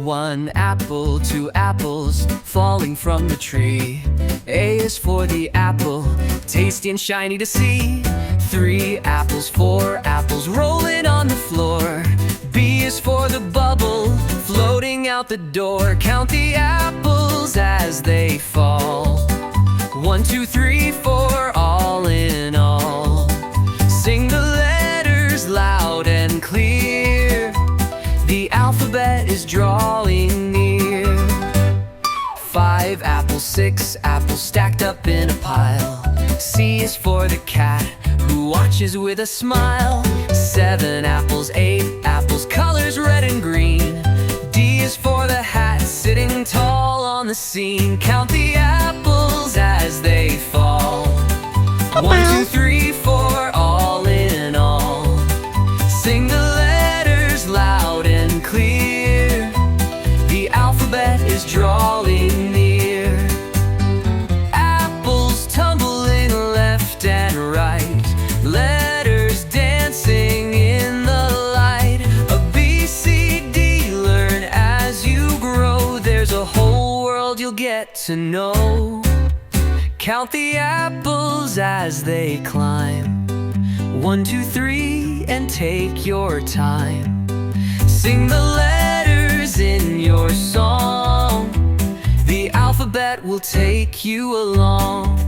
1 apple, 2 apples falling from the tree. A is for the apple, tasty and shiny to see. 3 apples, 4 apples rolling on the floor. B is for the bubble, floating out the door. Count the apples as they fall. 1, 2, 3, 4, all in all. Sing the letters loud and clear. The alphabet is drawing near. 5 apples, 6 apples stacked up in a pile. C is for the cat who watches with a smile. 7 apples, 8 apples, colors red and green. D is for the hat sitting tall on the scene. Count the apples as they fall. 1, 2, 3, 4, all in all. Sing the letters loud and clear. The alphabet is drawing near. Apples tumbling left and right, letters dancing in the light. A B, C, D, learn as you grow. There's a whole world you'll get to know. Count the apples as they climb. 1, 2, 3, and take your time. Sing the letters in your song. The alphabet will take you along.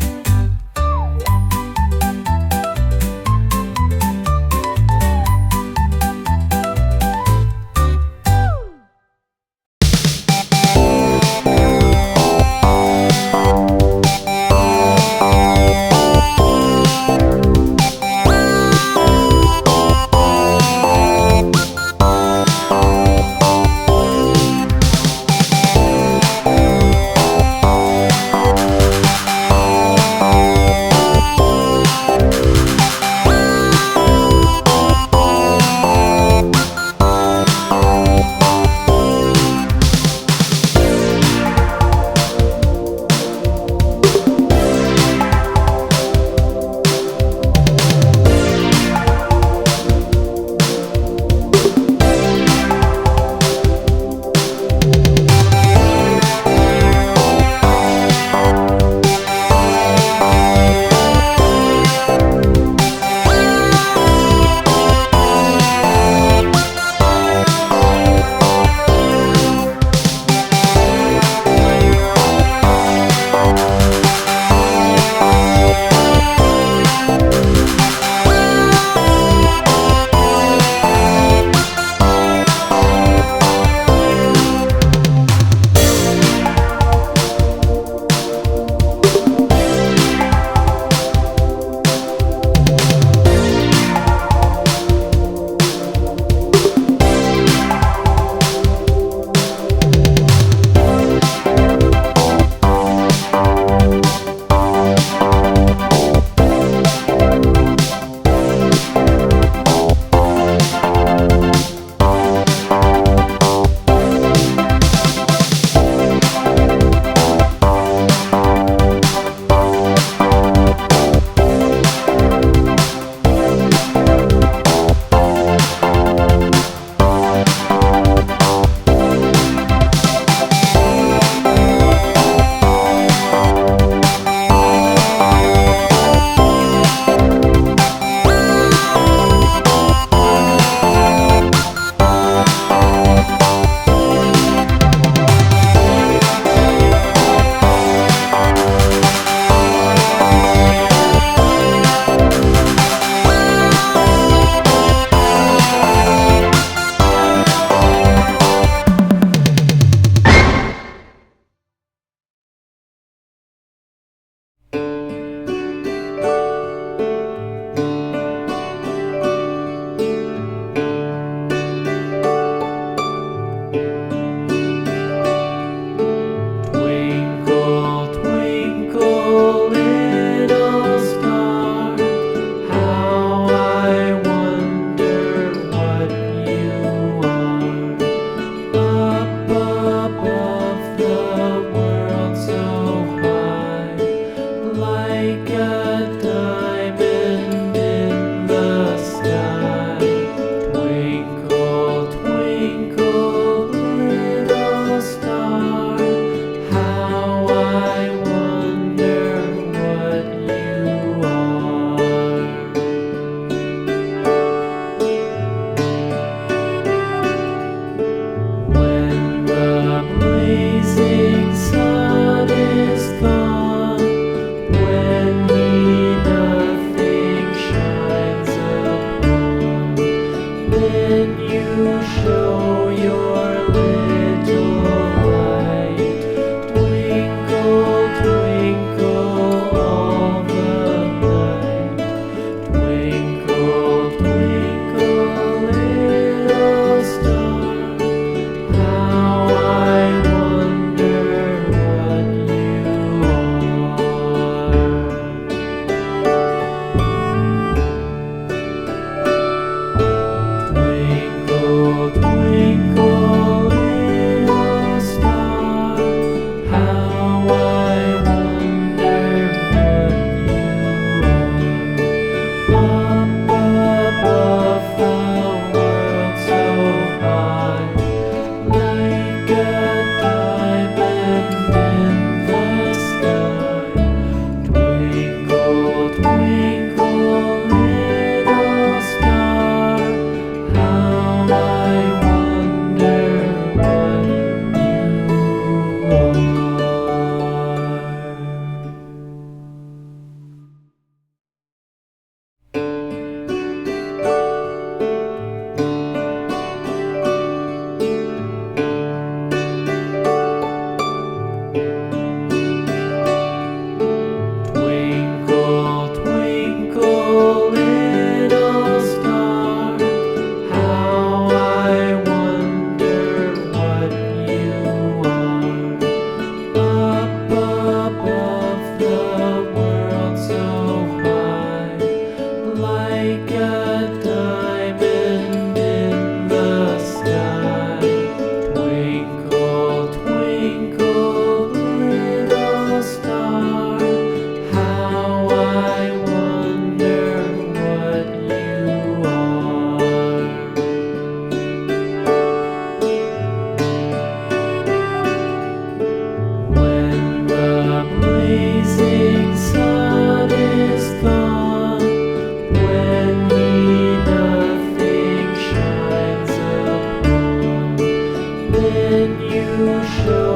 then you show